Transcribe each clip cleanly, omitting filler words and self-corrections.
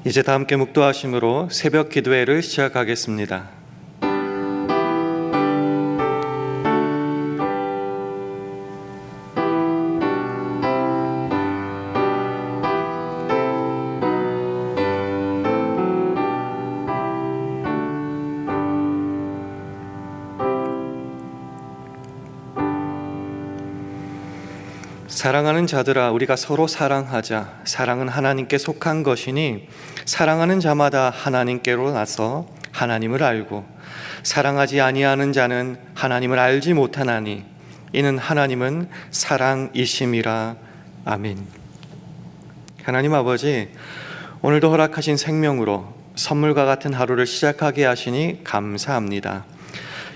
이제 다 함께 묵도하심으로 새벽 기도회를 시작하겠습니다. 사랑하는 자들아, 우리가 서로 사랑하자. 사랑은 하나님께 속한 것이니 사랑하는 자마다 하나님께로 나서 하나님을 알고, 사랑하지 아니하는 자는 하나님을 알지 못하나니 이는 하나님은 사랑이심이라. 아멘. 하나님 아버지, 오늘도 허락하신 생명으로 선물과 같은 하루를 시작하게 하시니 감사합니다.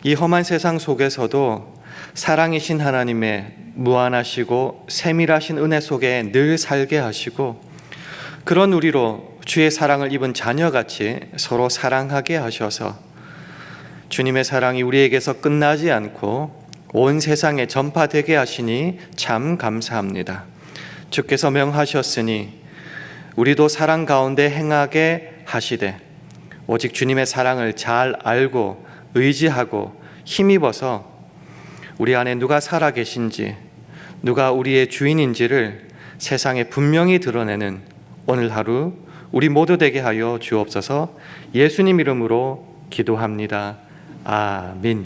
이 험한 세상 속에서도 사랑이신 하나님의 무한하시고 세밀하신 은혜 속에 늘 살게 하시고, 그런 우리로 주의 사랑을 입은 자녀같이 서로 사랑하게 하셔서 주님의 사랑이 우리에게서 끝나지 않고 온 세상에 전파되게 하시니 참 감사합니다. 주께서 명하셨으니 우리도 사랑 가운데 행하게 하시되, 오직 주님의 사랑을 잘 알고 의지하고 힘입어서 우리 안에 누가 살아계신지, 누가 우리의 주인인지를 세상에 분명히 드러내는 오늘 하루 우리 모두 되게 하여 주옵소서. 예수님 이름으로 기도합니다. 아멘.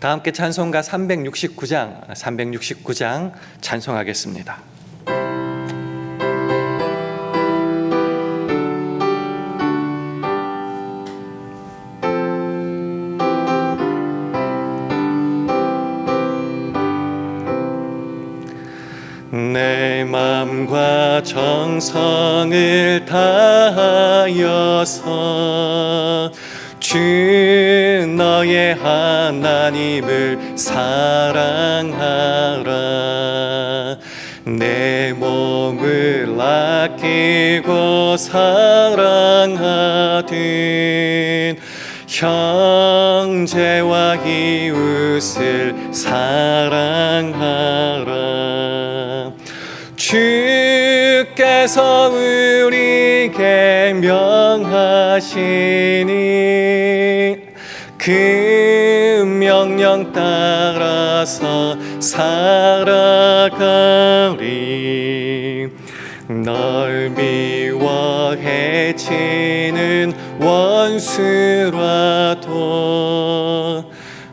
다 함께 찬송가 369장 찬송하겠습니다. 내 마음과 정성을 다하여서 주 너의 하나님을 사랑하라. 내 몸을 아끼고 사랑하듯 형제와 이웃을 사랑하라. 주께서 우리에게 명하시니 그 명령 따라서 살아가리. 널 미워 해치는 원수라도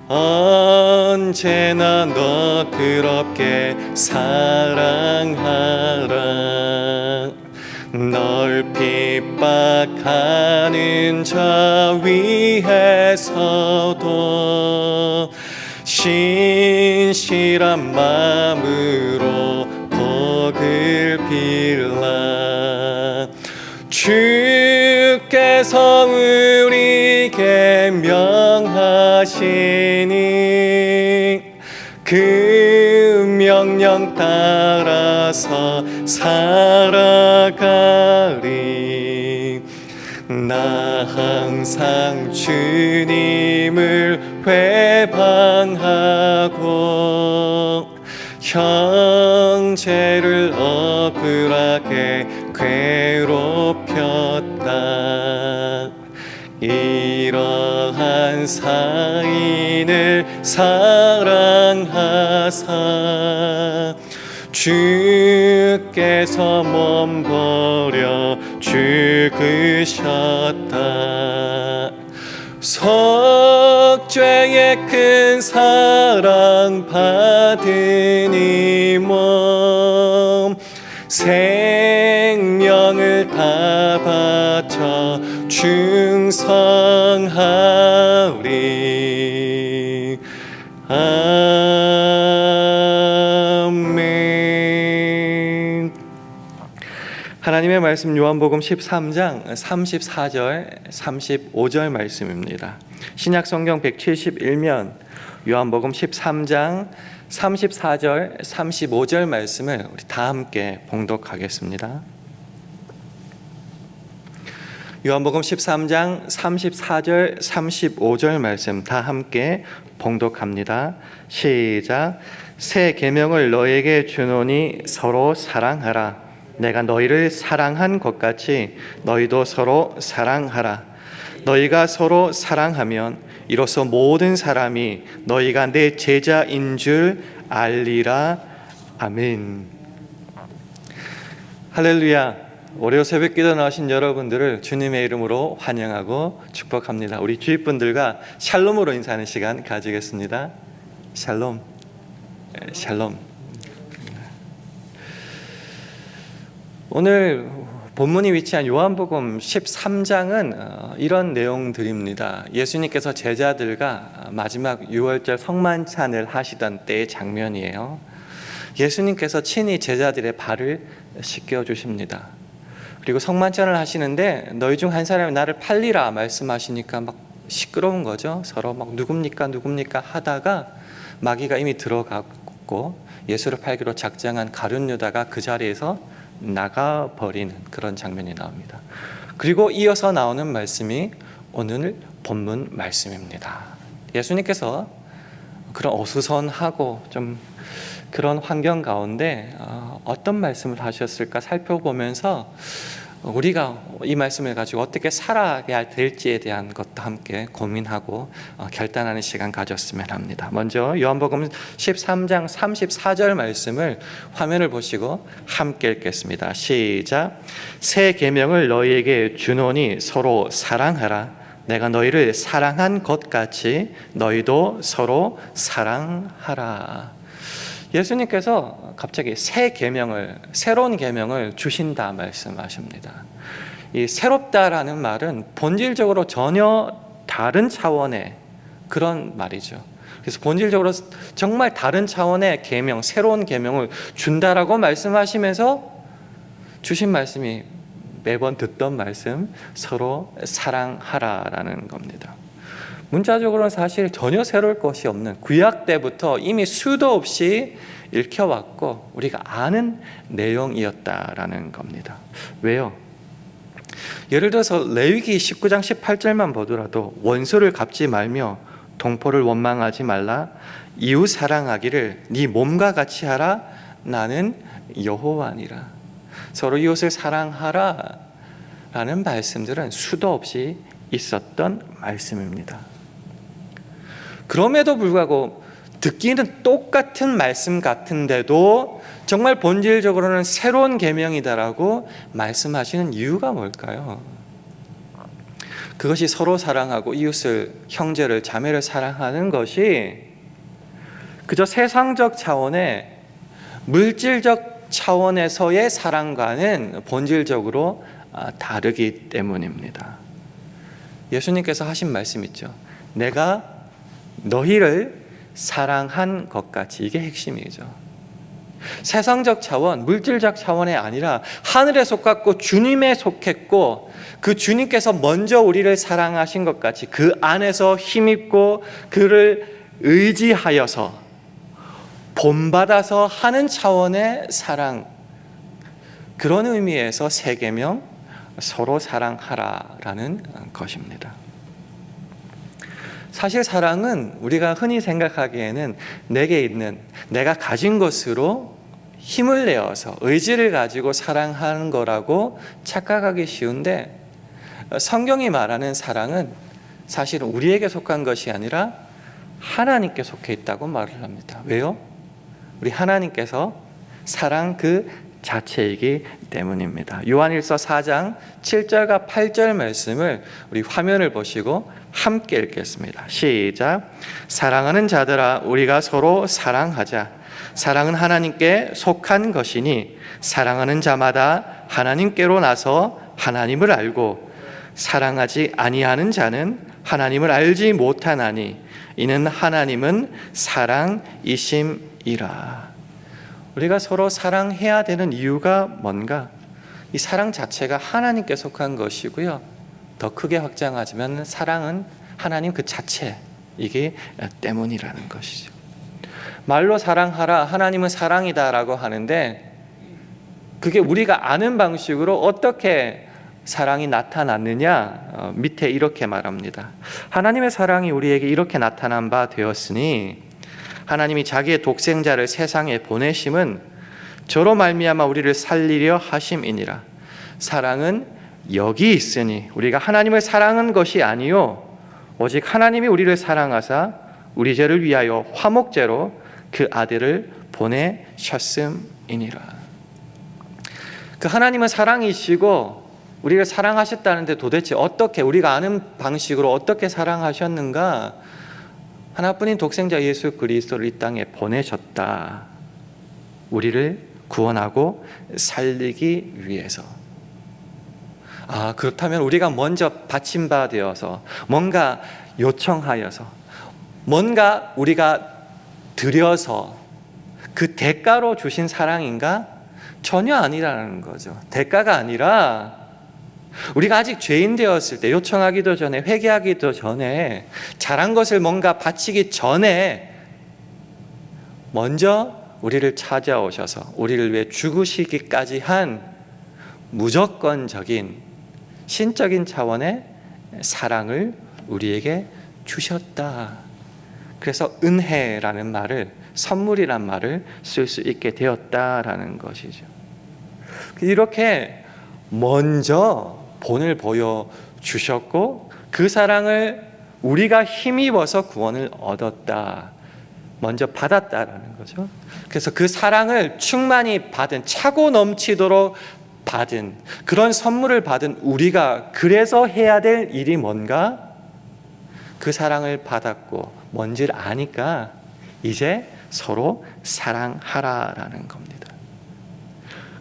언제나 너그럽게 사랑하라. 널 핍박하는 자 위에서도 신실한 마음으로 복을 빌라. 주께서 우리에게 명하시니 그 명령 따라서 살아가리. 나 항상 주님을 회방하고 형제를 억울하게 괴롭혔다. 이러한 사인을 사랑하사 주께서 몸버려 죽으셨다. 속죄의 큰 사랑 받은 이 몸 생명을 다 바쳐 충성하리. 아멘. 하나님의 말씀 요한복음 13장 34절 35절 말씀입니다. 신약성경 171면 요한복음 13장 34절 35절 말씀을 우리 다 함께 봉독하겠습니다. 요한복음 13장 34절 35절 말씀 다 함께 봉독합니다. 시작. 새 계명을 너에게 주노니 서로 사랑하라. 내가 너희를 사랑한 것 같이 너희도 서로 사랑하라. 너희가 서로 사랑하면 이로써 모든 사람이 너희가 내 제자인 줄 알리라. 아멘. 할렐루야. 월요 새벽 기도 나오신 여러분들을 주님의 이름으로 환영하고 축복합니다. 우리 주위 분들과 샬롬으로 인사하는 시간 가지겠습니다. 샬롬. 샬롬. 오늘 본문이 위치한 요한복음 13장은 이런 내용들입니다. 예수님께서 제자들과 마지막 유월절 성만찬을 하시던 때의 장면이에요. 예수님께서 친히 제자들의 발을 씻겨주십니다. 그리고 성만찬을 하시는데 너희 중 한 사람이 나를 팔리라 말씀하시니까 막 시끄러운 거죠. 서로 막 누굽니까 하다가 마귀가 이미 들어갔고 예수를 팔기로 작정한 가룟 유다가 그 자리에서 나가버리는 그런 장면이 나옵니다. 그리고 이어서 나오는 말씀이 오늘 본문 말씀입니다. 예수님께서 그런 어수선하고 좀 그런 환경 가운데 어떤 말씀을 하셨을까 살펴보면서 우리가 이 말씀을 가지고 어떻게 살아야 될지에 대한 것도 함께 고민하고 결단하는 시간 가졌으면 합니다. 먼저 요한복음 13장 34절 말씀을 화면을 보시고 함께 읽겠습니다. 시작. 새 계명을 너희에게 주노니 서로 사랑하라. 내가 너희를 사랑한 것 같이 너희도 서로 사랑하라. 예수님께서 갑자기 새로운 계명을 주신다 말씀하십니다. 이 새롭다라는 말은 본질적으로 전혀 다른 차원의 그런 말이죠. 그래서 본질적으로 정말 다른 차원의 계명, 새로운 계명을 준다라고 말씀하시면서 주신 말씀이 매번 듣던 말씀, 서로 사랑하라라는 겁니다. 문자적으로는 사실 전혀 새로울 것이 없는 구약 때부터 이미 수도 없이 읽혀왔고 우리가 아는 내용이었다라는 겁니다. 왜요? 예를 들어서 레위기 19장 18절만 보더라도 원수를 갚지 말며 동포를 원망하지 말라. 이웃 사랑하기를 네 몸과 같이 하라. 나는 여호와니라. 서로 이웃을 사랑하라 라는 말씀들은 수도 없이 있었던 말씀입니다. 그럼에도 불구하고 듣기는 똑같은 말씀 같은데도 정말 본질적으로는 새로운 계명이다라고 말씀하시는 이유가 뭘까요? 그것이 서로 사랑하고 이웃을, 형제를, 자매를 사랑하는 것이 그저 세상적 차원의 물질적 차원에서의 사랑과는 본질적으로 다르기 때문입니다. 예수님께서 하신 말씀 있죠. 내가 너희를 사랑한 것 같이. 이게 핵심이죠. 세상적 차원, 물질적 차원이 아니라 하늘에 속했고 주님에 속했고 그 주님께서 먼저 우리를 사랑하신 것 같이 그 안에서 힘입고 그를 의지하여서 본받아서 하는 차원의 사랑, 그런 의미에서 새 계명 서로 사랑하라라는 것입니다. 사실 사랑은 우리가 흔히 생각하기에는 내게 있는, 내가 가진 것으로 힘을 내어서 의지를 가지고 사랑하는 거라고 착각하기 쉬운데, 성경이 말하는 사랑은 사실은 우리에게 속한 것이 아니라 하나님께 속해 있다고 말을 합니다. 왜요? 우리 하나님께서 사랑 그 자체이기 때문입니다. 요한일서 4장 7절과 8절 말씀을 우리 화면을 보시고 함께 읽겠습니다. 시작. 사랑하는 자들아, 우리가 서로 사랑하자. 사랑은 하나님께 속한 것이니 사랑하는 자마다 하나님께로 나서 하나님을 알고 사랑하지 아니하는 자는 하나님을 알지 못하나니 이는 하나님은 사랑이심이라. 우리가 서로 사랑해야 되는 이유가 뭔가? 이 사랑 자체가 하나님께 속한 것이고요. 더 크게 확장하자면 사랑은 하나님 그 자체이기 때문이라는 것이죠. 말로 사랑하라, 하나님은 사랑이다라고 하는데 그게 우리가 아는 방식으로 어떻게 사랑이 나타났느냐? 밑에 이렇게 말합니다. 하나님의 사랑이 우리에게 이렇게 나타난 바 되었으니 하나님이 자기의 독생자를 세상에 보내심은 저로 말미암아 우리를 살리려 하심이니라. 사랑은 여기 있으니 우리가 하나님을 사랑한 것이 아니요 오직 하나님이 우리를 사랑하사 우리 죄를 위하여 화목제로 그 아들을 보내셨음이니라. 그 하나님은 사랑이시고 우리를 사랑하셨다는데 도대체 어떻게, 우리가 아는 방식으로 어떻게 사랑하셨는가? 하나뿐인 독생자 예수 그리스도를 이 땅에 보내셨다. 우리를 구원하고 살리기 위해서. 그렇다면 우리가 먼저 받침바 되어서 뭔가 요청하여서 뭔가 우리가 드려서 그 대가로 주신 사랑인가? 전혀 아니라는 거죠. 대가가 아니라 우리가 아직 죄인 되었을 때, 요청하기도 전에, 회개하기도 전에, 잘한 것을 뭔가 바치기 전에 먼저 우리를 찾아오셔서 우리를 위해 죽으시기까지 한 무조건적인 신적인 차원의 사랑을 우리에게 주셨다. 그래서 은혜라는 말을, 선물이란 말을 쓸 수 있게 되었다라는 것이죠. 이렇게 먼저 본을 보여주셨고 그 사랑을 우리가 힘입어서 구원을 얻었다. 먼저 받았다라는 거죠. 그래서 그 사랑을 충만히 받은, 차고 넘치도록 받은, 그런 선물을 받은 우리가 그래서 해야 될 일이 뭔가? 그 사랑을 받았고 뭔지를 아니까 이제 서로 사랑하라라는 겁니다.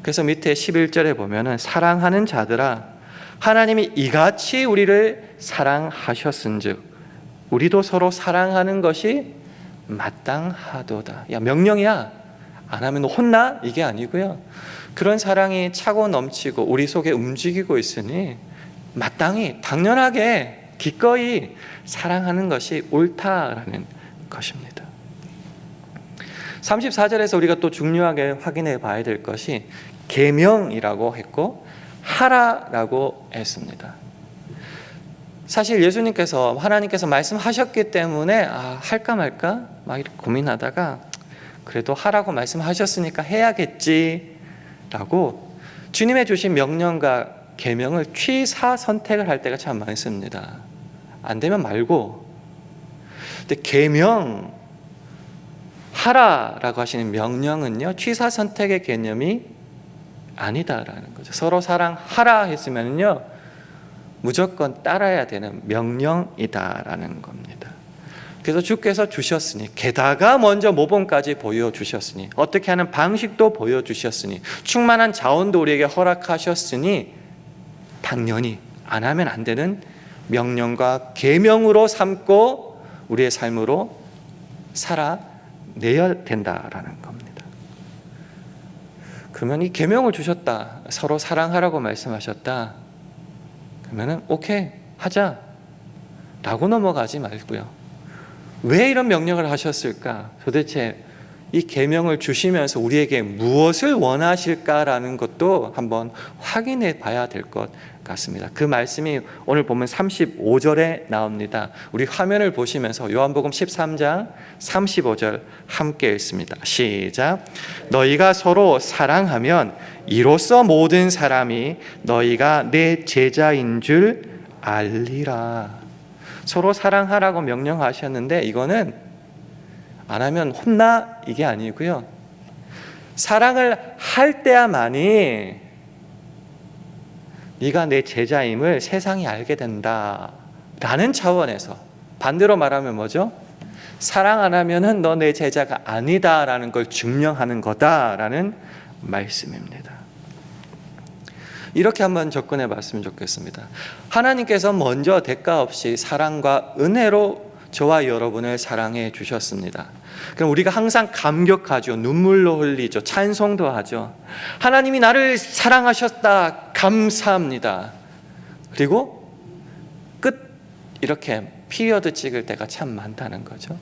그래서 밑에 11절에 보면은 사랑하는 자들아 하나님이 이같이 우리를 사랑하셨은즉 우리도 서로 사랑하는 것이 마땅하도다. 야, 명령이야. 안 하면 혼나? 이게 아니고요. 그런 사랑이 차고 넘치고 우리 속에 움직이고 있으니 마땅히, 당연하게, 기꺼이 사랑하는 것이 옳다라는 것입니다. 34절에서 우리가 또 중요하게 확인해 봐야 될 것이 계명이라고 했고 하라라고 했습니다. 사실 예수님께서, 하나님께서 말씀하셨기 때문에 할까 말까 막 이렇게 고민하다가 그래도 하라고 말씀하셨으니까 해야겠지 라고 주님의 주신 명령과 계명을 취사 선택을 할 때가 참 많습니다. 안 되면 말고. 근데 계명, 하라라고 하시는 명령은요, 취사 선택의 개념이 아니다라는 거죠. 서로 사랑하라 했으면요 무조건 따라야 되는 명령이다라는 겁니다. 그래서 주께서 주셨으니, 게다가 먼저 모범까지 보여주셨으니, 어떻게 하는 방식도 보여주셨으니, 충만한 자원도 우리에게 허락하셨으니 당연히 안 하면 안 되는 명령과 계명으로 삼고 우리의 삶으로 살아내야 된다라는 겁니다. 그러면 이 계명을 주셨다, 서로 사랑하라고 말씀하셨다, 그러면은 오케이 하자 라고 넘어가지 말고요. 왜 이런 명령을 하셨을까? 도대체 이 계명을 주시면서 우리에게 무엇을 원하실까라는 것도 한번 확인해 봐야 될 것 같습니다. 그 말씀이 오늘 보면 35절에 나옵니다. 우리 화면을 보시면서 요한복음 13장 35절 함께 읽습니다. 시작. 너희가 서로 사랑하면 이로써 모든 사람이 너희가 내 제자인 줄 알리라. 서로 사랑하라고 명령하셨는데 이거는 안 하면 혼나 이게 아니고요. 사랑을 할 때야만이 네가 내 제자임을 세상이 알게 된다라는 차원에서, 반대로 말하면 뭐죠? 사랑 안 하면은 너 내 제자가 아니다라는 걸 증명하는 거다라는 말씀입니다. 이렇게 한번 접근해 봤으면 좋겠습니다. 하나님께서 먼저 대가 없이 사랑과 은혜로 저와 여러분을 사랑해 주셨습니다. 그럼 우리가 항상 감격하죠. 눈물로 흘리죠. 찬송도 하죠. 하나님이 나를 사랑하셨다. 감사합니다. 그리고 끝, 이렇게 피리어드 찍을 때가 참 많다는 거죠.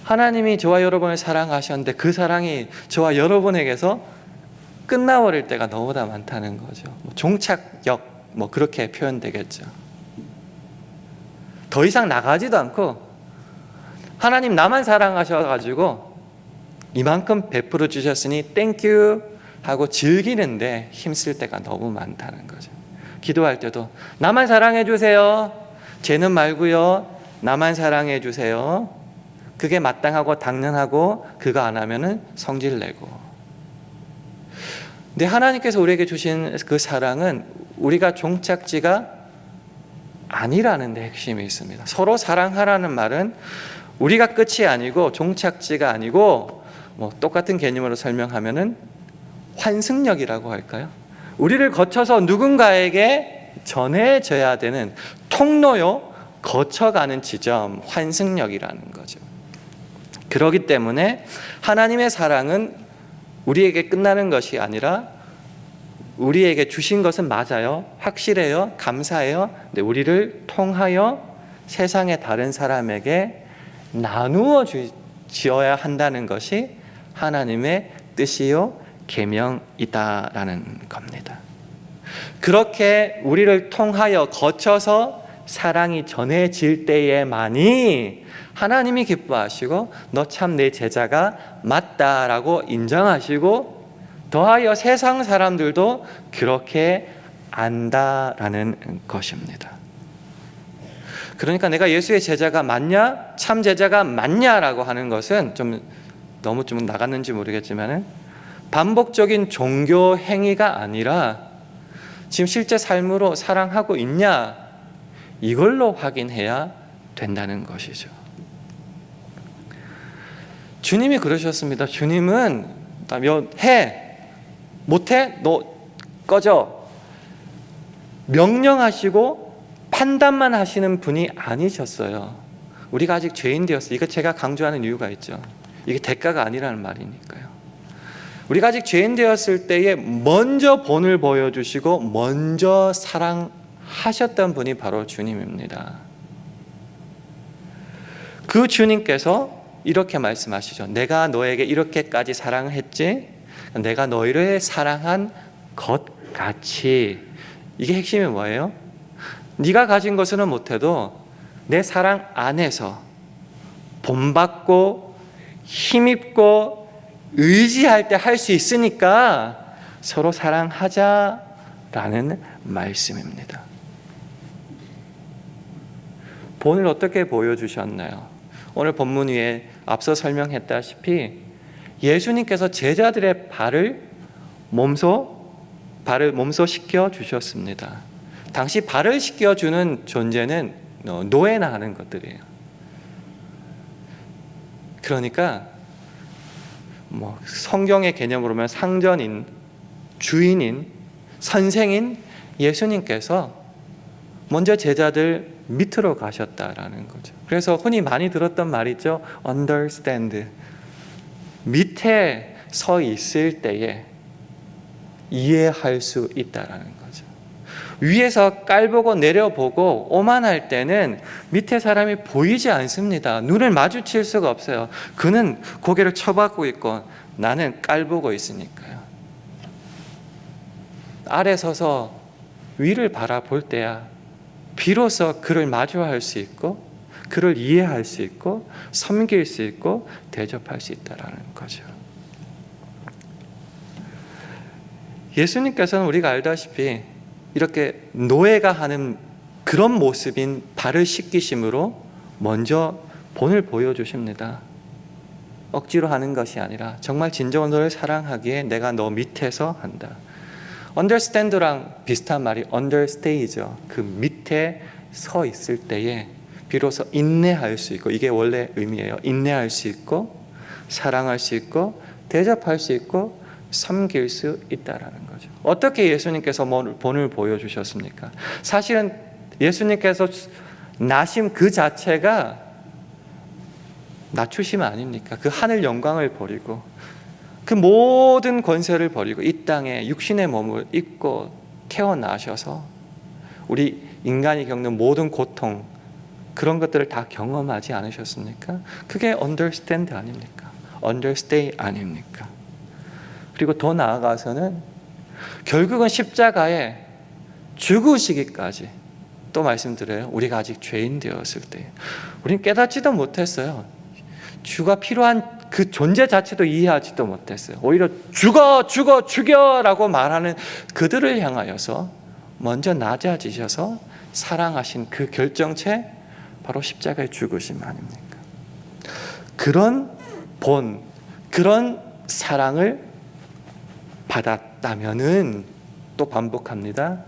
하나님이 저와 여러분을 사랑하셨는데 그 사랑이 저와 여러분에게서 끝나버릴 때가 너무나 많다는 거죠. 종착역 그렇게 표현되겠죠. 더 이상 나가지도 않고 하나님 나만 사랑하셔가지고 이만큼 베풀어 주셨으니 땡큐 하고 즐기는데 힘쓸 때가 너무 많다는 거죠. 기도할 때도 나만 사랑해 주세요. 쟤는 말고요. 나만 사랑해 주세요. 그게 마땅하고 당연하고 그거 안 하면은 성질 내고. 근데 하나님께서 우리에게 주신 그 사랑은 우리가 종착지가 아니라는 데 핵심이 있습니다. 서로 사랑하라는 말은 우리가 끝이 아니고 종착지가 아니고 똑같은 개념으로 설명하면은 환승역이라고 할까요? 우리를 거쳐서 누군가에게 전해져야 되는 통로요, 거쳐가는 지점, 환승역이라는 거죠. 그렇기 때문에 하나님의 사랑은 우리에게 끝나는 것이 아니라 우리에게 주신 것은 맞아요. 확실해요. 감사해요. 근데 우리를 통하여 세상의 다른 사람에게 나누어 지어야 한다는 것이 하나님의 뜻이요, 계명이다라는 겁니다. 그렇게 우리를 통하여 거쳐서 사랑이 전해질 때에만이 하나님이 기뻐하시고 너 참 내 제자가 맞다라고 인정하시고 더하여 세상 사람들도 그렇게 안다라는 것입니다. 그러니까 내가 예수의 제자가 맞냐, 참 제자가 맞냐라고 하는 것은 너무 나갔는지 모르겠지만은 반복적인 종교 행위가 아니라 지금 실제 삶으로 사랑하고 있냐, 이걸로 확인해야 된다는 것이죠. 주님이 그러셨습니다. 주님은 해, 못해? 너 꺼져. 명령하시고 판단만 하시는 분이 아니셨어요. 우리가 아직 죄인 되었어요. 이거 제가 강조하는 이유가 있죠. 이게 대가가 아니라는 말이니까요. 우리가 아직 죄인 되었을 때에 먼저 본을 보여주시고 먼저 사랑하셨던 분이 바로 주님입니다. 그 주님께서 이렇게 말씀하시죠. 내가 너에게 이렇게까지 사랑을 했지, 내가 너희를 사랑한 것 같이. 이게 핵심이 뭐예요? 네가 가진 것은 못해도 내 사랑 안에서 본받고 힘입고 의지할 때 할 수 있으니까 서로 사랑하자라는 말씀입니다. 본을 어떻게 보여주셨나요? 오늘 본문 위에 앞서 설명했다시피 예수님께서 제자들의 발을 몸소 씻겨 주셨습니다. 당시 발을 씻겨 주는 존재는 노예나 하는 것들이에요. 그러니까 성경의 개념으로 보면 상전인, 주인인, 선생인 예수님께서 먼저 제자들 밑으로 가셨다라는 거죠. 그래서 흔히 많이 들었던 말이죠. understand. 밑에 서 있을 때에 이해할 수 있다라는 거죠. 위에서 깔보고 내려보고 오만할 때는 밑에 사람이 보이지 않습니다. 눈을 마주칠 수가 없어요. 그는 고개를 쳐박고 있고 나는 깔보고 있으니까요. 아래 서서 위를 바라볼 때야 비로소 그를 마주할 수 있고 그를 이해할 수 있고 섬길 수 있고 대접할 수 있다는 거죠. 예수님께서는 우리가 알다시피 이렇게 노예가 하는 그런 모습인 발을 씻기심으로 먼저 본을 보여주십니다. 억지로 하는 것이 아니라 정말 진정으로 너를 사랑하기에 내가 너 밑에서 한다. understand랑 비슷한 말이 understay죠. 그 밑에 서 있을 때에 비로소 인내할 수 있고, 이게 원래 의미예요. 인내할 수 있고 사랑할 수 있고 대접할 수 있고 섬길 수 있다라는 거죠. 어떻게 예수님께서 본을 보여주셨습니까? 사실은 예수님께서 나심 그 자체가 낮추심 아닙니까? 그 하늘 영광을 버리고 그 모든 권세를 버리고 이 땅에 육신의 몸을 입고 태어나셔서 우리 인간이 겪는 모든 고통, 그런 것들을 다 경험하지 않으셨습니까? 그게 understand 아닙니까? understay 아닙니까? 그리고 더 나아가서는 결국은 십자가에 죽으시기까지, 또 말씀드려요. 우리가 아직 죄인 되었을 때 우리는 깨닫지도 못했어요. 주가 필요한 그 존재 자체도 이해하지도 못했어요. 오히려 죽여라고 말하는 그들을 향하여서 먼저 낮아지셔서 사랑하신 그 결정체, 바로 십자가의 죽으심 아닙니까? 그런 그런 사랑을 받았다면은, 또 반복합니다,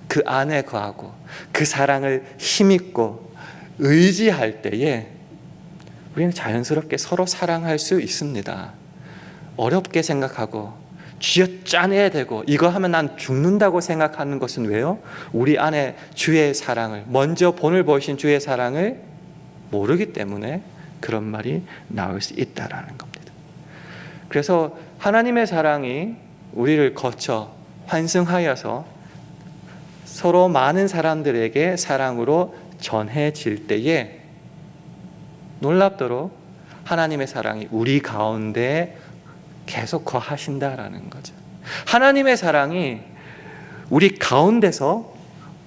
그 안에 거하고 그 사랑을 힘입고 의지할 때에 우리는 자연스럽게 서로 사랑할 수 있습니다. 어렵게 생각하고 쥐어짜내야 되고 이거 하면 난 죽는다고 생각하는 것은 왜요? 우리 안에 주의 사랑을, 먼저 본을 보이신 주의 사랑을 모르기 때문에 그런 말이 나올 수 있다라는 겁니다. 그래서 하나님의 사랑이 우리를 거쳐 환승하여서 서로 많은 사람들에게 사랑으로 전해질 때에 놀랍도록 하나님의 사랑이 우리 가운데 계속 거하신다라는 거죠. 하나님의 사랑이 우리 가운데서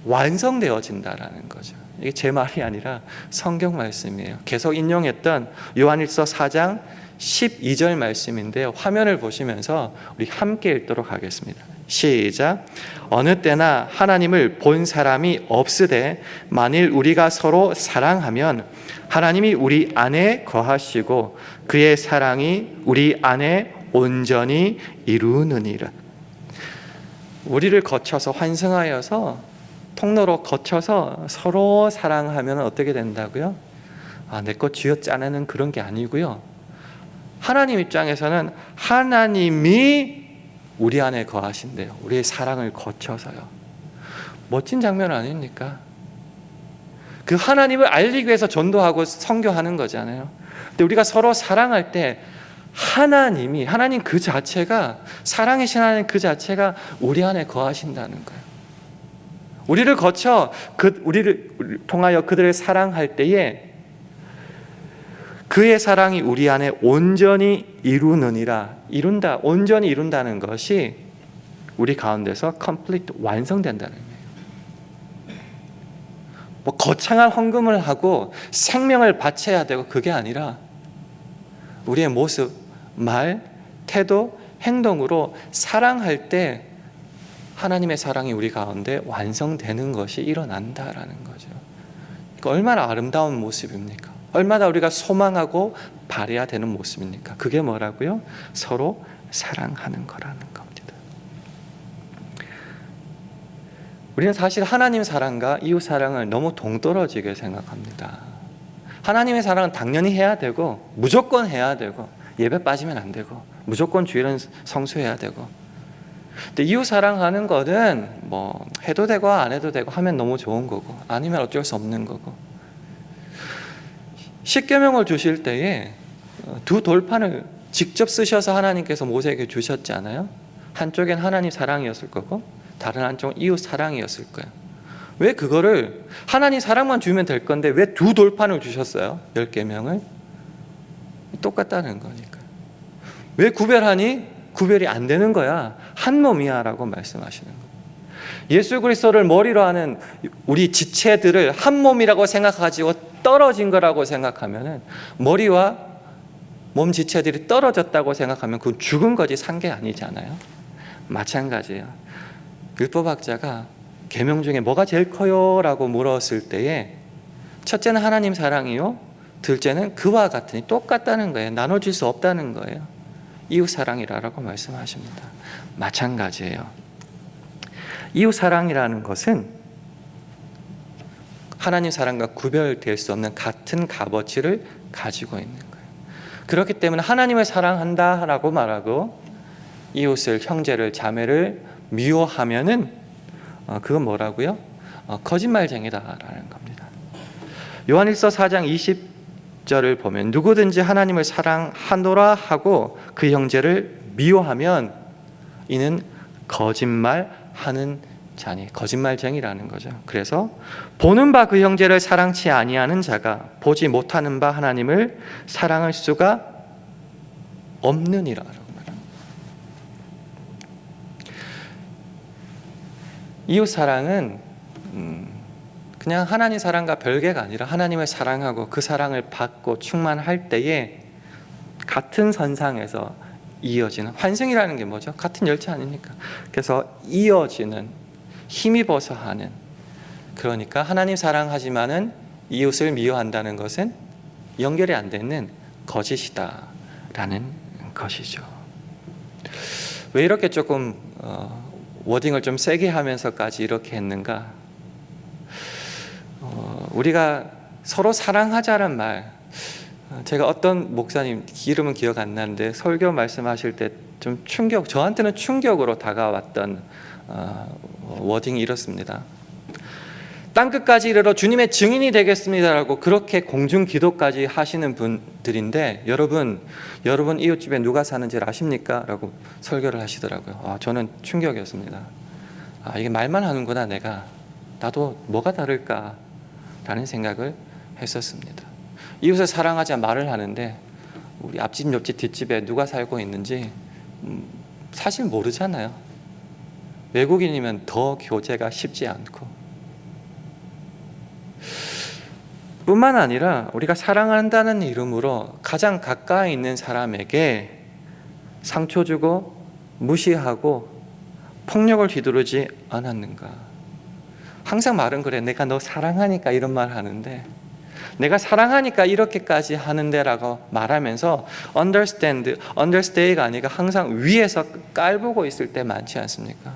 완성되어진다라는 거죠. 이게 제 말이 아니라 성경 말씀이에요. 계속 인용했던 요한일서 4장 12절 말씀인데요. 화면을 보시면서 우리 함께 읽도록 하겠습니다. 시작. 어느 때나 하나님을 본 사람이 없으되 만일 우리가 서로 사랑하면 하나님이 우리 안에 거하시고 그의 사랑이 우리 안에 온전히 이루느니라. 우리를 거쳐서 환승하여서 통로로 거쳐서 서로 사랑하면 어떻게 된다고요? 내 것 쥐어짜내는 그런 게 아니고요. 하나님 입장에서는 하나님이 우리 안에 거하신대요. 우리의 사랑을 거쳐서요. 멋진 장면 아닙니까? 그 하나님을 알리기 위해서 전도하고 선교하는 거잖아요. 근데 우리가 서로 사랑할 때 하나님 그 자체가, 사랑이신 하나님 그 자체가 우리 안에 거하신다는 거예요. 우리를 거쳐 우리를 통하여 그들을 사랑할 때에 그의 사랑이 우리 안에 온전히 온전히 이룬다는 것이 우리 가운데서 complete 완성된다는 거예요. 거창한 헌금을 하고 생명을 바쳐야 되고 그게 아니라 우리의 모습, 말, 태도, 행동으로 사랑할 때 하나님의 사랑이 우리 가운데 완성되는 것이 일어난다라는 거죠. 그러니까 얼마나 아름다운 모습입니까? 얼마나 우리가 소망하고 바라야 되는 모습입니까? 그게 뭐라고요? 서로 사랑하는 거라는 겁니다. 우리는 사실 하나님 사랑과 이웃 사랑을 너무 동떨어지게 생각합니다. 하나님의 사랑은 당연히 해야 되고 무조건 해야 되고 예배 빠지면 안 되고 무조건 주일은 성수해야 되고, 근데 이웃 사랑하는 거는 해도 되고 안 해도 되고 하면 너무 좋은 거고 아니면 어쩔 수 없는 거고, 십계명을 주실 때에 두 돌판을 직접 쓰셔서 하나님께서 모세에게 주셨잖아요. 한쪽엔 하나님 사랑이었을 거고 다른 한쪽은 이웃 사랑이었을 거예요. 왜 그거를 하나님 사랑만 주면 될 건데 왜 두 돌판을 주셨어요? 10계명을. 똑같다는 거니까. 왜 구별하니? 구별이 안 되는 거야. 한 몸이야 라고 말씀하시는 거예요. 예수 그리스도를 머리로 하는 우리 지체들을 한 몸이라고 생각하고 떨어진 거라고 생각하면, 머리와 몸 지체들이 떨어졌다고 생각하면 그건 죽은 거지 산 게 아니잖아요. 마찬가지예요. 율법학자가 계명 중에 뭐가 제일 커요? 라고 물었을 때에 첫째는 하나님 사랑이요, 둘째는 그와 같으니 똑같다는 거예요. 나눠질 수 없다는 거예요. 이웃 사랑이라고 말씀하십니다. 마찬가지예요. 이웃 사랑이라는 것은 하나님 사랑과 구별될 수 없는 같은 값어치를 가지고 있는 거예요. 그렇기 때문에 하나님을 사랑한다라고 말하고 이웃을, 형제를, 자매를 미워하면은 그건 뭐라고요? 거짓말쟁이다라는 겁니다. 요한일서 4장 20절을 보면 누구든지 하나님을 사랑하노라 하고 그 형제를 미워하면 이는 거짓말하는 자니, 거짓말쟁이라는 거죠. 그래서 보는 바 그 형제를 사랑치 아니하는 자가 보지 못하는 바 하나님을 사랑할 수가 없느니라라고 말합니다. 이웃 사랑은 그냥 하나님 사랑과 별개가 아니라 하나님을 사랑하고 그 사랑을 받고 충만할 때에 같은 선상에서 이어지는, 환승이라는 게 뭐죠? 같은 열차 아닙니까? 그래서 이어지는, 힘입어서 하는, 그러니까 하나님 사랑하지만은 이웃을 미워한다는 것은 연결이 안 되는 거짓이다라는 것이죠. 왜 이렇게 조금 워딩을 좀 세게 하면서까지 이렇게 했는가? 우리가 서로 사랑하자는 말, 제가 어떤 목사님 이름은 기억 안 나는데 설교 말씀하실 때 좀 저한테는 충격으로 다가왔던 워딩이 이렇습니다. 땅끝까지 이르러 주님의 증인이 되겠습니다라고 그렇게 공중 기도까지 하시는 분들인데, 여러분 이웃집에 누가 사는지 아십니까? 라고 설교를 하시더라고요. 저는 충격이었습니다. 이게 말만 하는구나. 나도 뭐가 다를까 라는 생각을 했었습니다. 이웃을 사랑하자 말을 하는데 우리 앞집 옆집 뒷집에 누가 살고 있는지 사실 모르잖아요. 외국인이면 더 교제가 쉽지 않고, 뿐만 아니라 우리가 사랑한다는 이름으로 가장 가까이 있는 사람에게 상처 주고 무시하고 폭력을 휘두르지 않았는가? 항상 말은 그래. 내가 너 사랑하니까 이런 말 하는데, 내가 사랑하니까 이렇게까지 하는데 라고 말하면서 understand가 아니라 항상 위에서 깔보고 있을 때 많지 않습니까?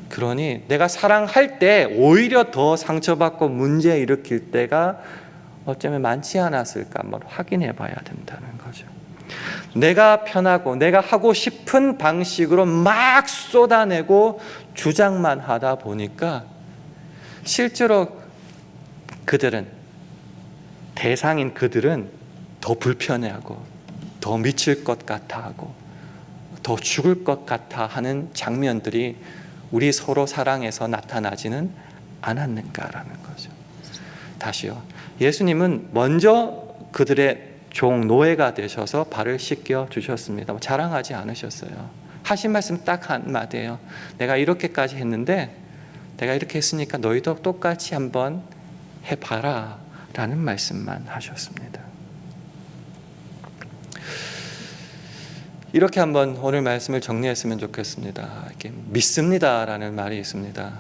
그러니 내가 사랑할 때 오히려 더 상처받고 문제 일으킬 때가 어쩌면 많지 않았을까 한번 확인해 봐야 된다는 거죠. 내가 편하고 내가 하고 싶은 방식으로 막 쏟아내고 주장만 하다 보니까 실제로 대상인 그들은 더 불편해하고 더 미칠 것 같아 하고 더 죽을 것 같아 하는 장면들이 우리 서로 사랑에서 나타나지는 않았는가라는 거죠. 다시요. 예수님은 먼저 그들의 노예가 되셔서 발을 씻겨 주셨습니다. 자랑하지 않으셨어요. 하신 말씀 딱 한마디예요. 내가 이렇게까지 했는데, 내가 이렇게 했으니까 너희도 똑같이 한번 해봐라 라는 말씀만 하셨습니다. 이렇게 한번 오늘 말씀을 정리했으면 좋겠습니다. 이렇게 믿습니다 라는 말이 있습니다.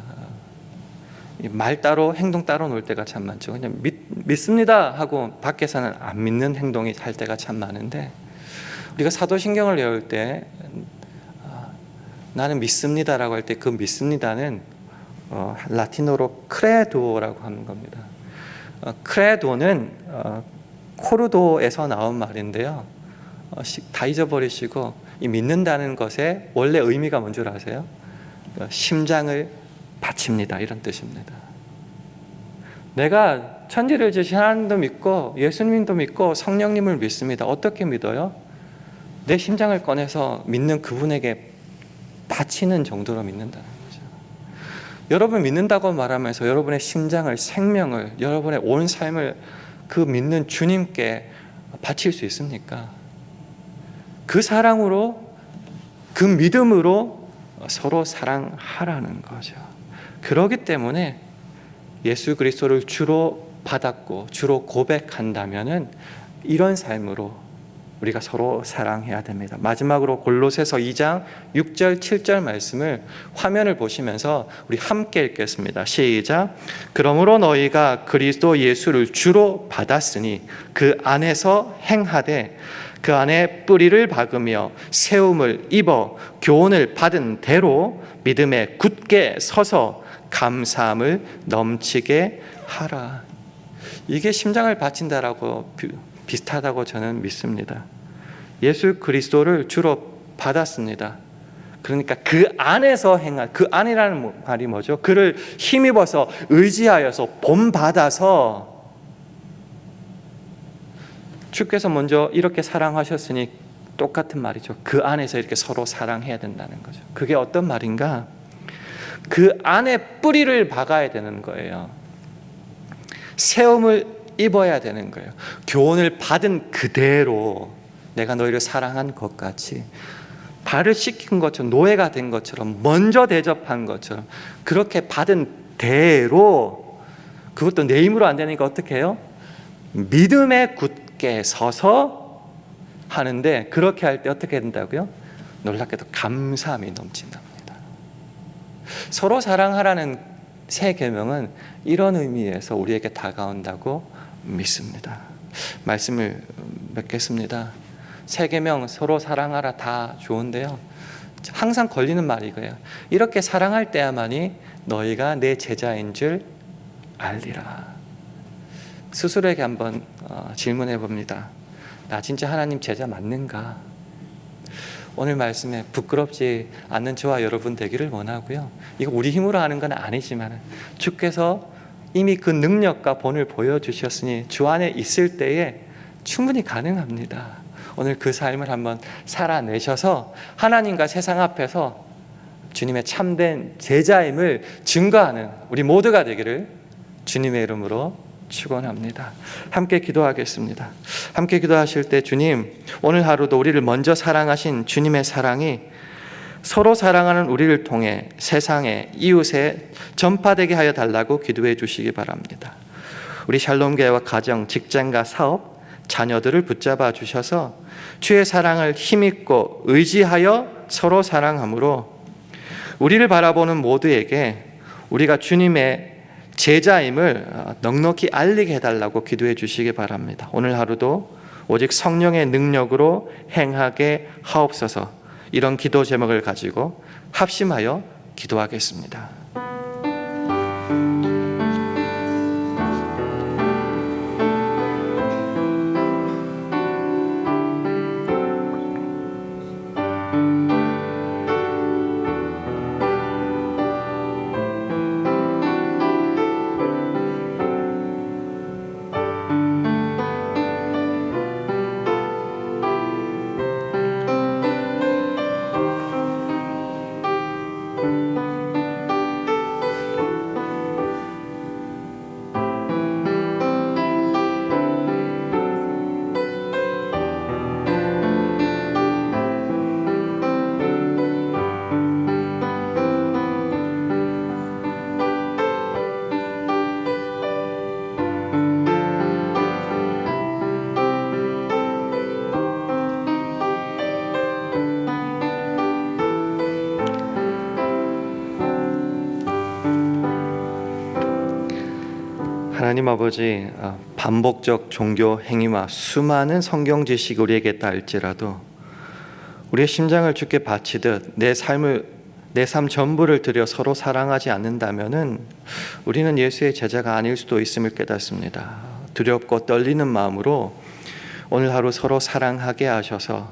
말 따로 행동 따로 놀 때가 참 많죠. 그냥 믿습니다 하고 밖에서는 안 믿는 행동이 할 때가 참 많은데, 우리가 사도신경을 외울 때 나는 믿습니다라고 할 때 그 믿습니다는 라틴어로 크레도라고 하는 겁니다. 크레도는 코르도에서 나온 말인데요. 다 잊어버리시고 이 믿는다는 것의 원래 의미가 뭔 줄 아세요? 심장을 바칩니다 이런 뜻입니다. 내가 천지를 지으신 하나님도 믿고 예수님도 믿고 성령님을 믿습니다. 어떻게 믿어요? 내 심장을 꺼내서 믿는 그분에게 바치는 정도로 믿는다는 거죠. 여러분 믿는다고 말하면서 여러분의 심장을, 생명을, 여러분의 온 삶을 그 믿는 주님께 바칠 수 있습니까? 그 사랑으로, 그 믿음으로 서로 사랑하라는 거죠. 그렇기 때문에 예수 그리스도를 주로 받았고 주로 고백한다면은 이런 삶으로 우리가 서로 사랑해야 됩니다. 마지막으로 골로새서 2장 6절 7절 말씀을 화면을 보시면서 우리 함께 읽겠습니다. 시작. 그러므로 너희가 그리스도 예수를 주로 받았으니 그 안에서 행하되 그 안에 뿌리를 박으며 세움을 입어 교훈을 받은 대로 믿음에 굳게 서서 감사함을 넘치게 하라. 이게 심장을 바친다라고 비슷하다고 저는 믿습니다. 예수 그리스도를 주로 받았습니다. 그러니까 그 안에서 행한, 그 안이라는 말이 뭐죠? 그를 힘입어서 의지하여서 본받아서 주께서 먼저 이렇게 사랑하셨으니 똑같은 말이죠. 그 안에서 이렇게 서로 사랑해야 된다는 거죠. 그게 어떤 말인가? 그 안에 뿌리를 박아야 되는 거예요. 세움을 입어야 되는 거예요. 교훈을 받은 그대로 내가 너희를 사랑한 것 같이 발을 씻긴 것처럼, 노예가 된 것처럼, 먼저 대접한 것처럼 그렇게 받은 대로, 그것도 내 힘으로 안 되니까 어떻게 해요? 믿음에 굳게 서서 하는데 그렇게 할 때 어떻게 된다고요? 놀랍게도 감사함이 넘친답니다. 서로 사랑하라는 새 계명은 이런 의미에서 우리에게 다가온다고 믿습니다. 말씀을 맺겠습니다. 새 계명 서로 사랑하라 다 좋은데요, 항상 걸리는 말이 이거예요. 이렇게 사랑할 때야만이 너희가 내 제자인 줄 알리라. 스스로에게 한번 질문해 봅니다. 나 진짜 하나님 제자 맞는가? 오늘 말씀에 부끄럽지 않는 저와 여러분 되기를 원하고요. 이거 우리 힘으로 하는 건 아니지만 주께서 이미 그 능력과 본을 보여주셨으니 주 안에 있을 때에 충분히 가능합니다. 오늘 그 삶을 한번 살아내셔서 하나님과 세상 앞에서 주님의 참된 제자임을 증거하는 우리 모두가 되기를 주님의 이름으로 축원합니다. 함께 기도하겠습니다. 함께 기도하실 때 주님, 오늘 하루도 우리를 먼저 사랑하신 주님의 사랑이 서로 사랑하는 우리를 통해 세상에 이웃에 전파되게 하여 달라고 기도해 주시기 바랍니다. 우리 샬롬교회와 가정, 직장과 사업, 자녀들을 붙잡아 주셔서 주의 사랑을 힘있고 의지하여 서로 사랑함으로 우리를 바라보는 모두에게 우리가 주님의 제자임을 넉넉히 알리게 해달라고 기도해 주시기 바랍니다. 오늘 하루도 오직 성령의 능력으로 행하게 하옵소서. 이런 기도 제목을 가지고 합심하여 기도하겠습니다. 하나님 아버지, 반복적 종교 행위와 수많은 성경 지식이 우리에게 있다 할지라도 우리의 심장을 주께 바치듯 내 삶 전부를 들여 서로 사랑하지 않는다면은 우리는 예수의 제자가 아닐 수도 있음을 깨닫습니다. 두렵고 떨리는 마음으로 오늘 하루 서로 사랑하게 하셔서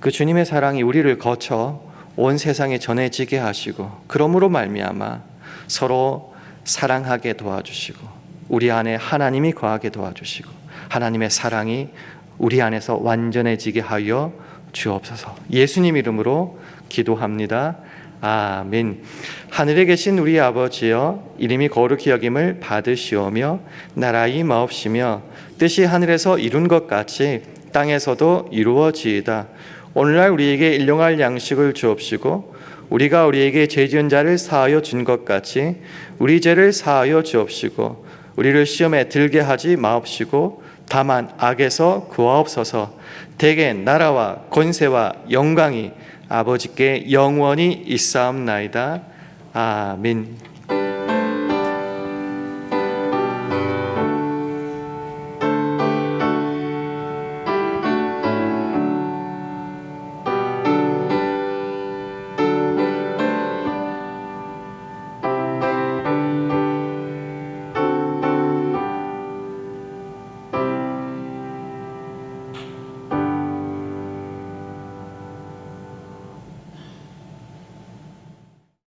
그 주님의 사랑이 우리를 거쳐 온 세상에 전해지게 하시고 그러므로 말미암아 서로 사랑하게 도와주시고 우리 안에 하나님이 거하게 도와주시고 하나님의 사랑이 우리 안에서 완전해지게 하여 주옵소서. 예수님 이름으로 기도합니다. 아멘. 하늘에 계신 우리 아버지여, 이름이 거룩히 여김을 받으시오며 나라의 마옵시며 뜻이 하늘에서 이룬 것 같이 땅에서도 이루어지이다. 오늘날 우리에게 일용할 양식을 주옵시고 우리가 우리에게 죄 지은 자를 사하여 준 것 같이 우리 죄를 사하여 주옵시고 우리를 시험에 들게 하지 마옵시고 다만 악에서 구하옵소서. 대개 나라와 권세와 영광이 아버지께 영원히 있사옵나이다. 아멘.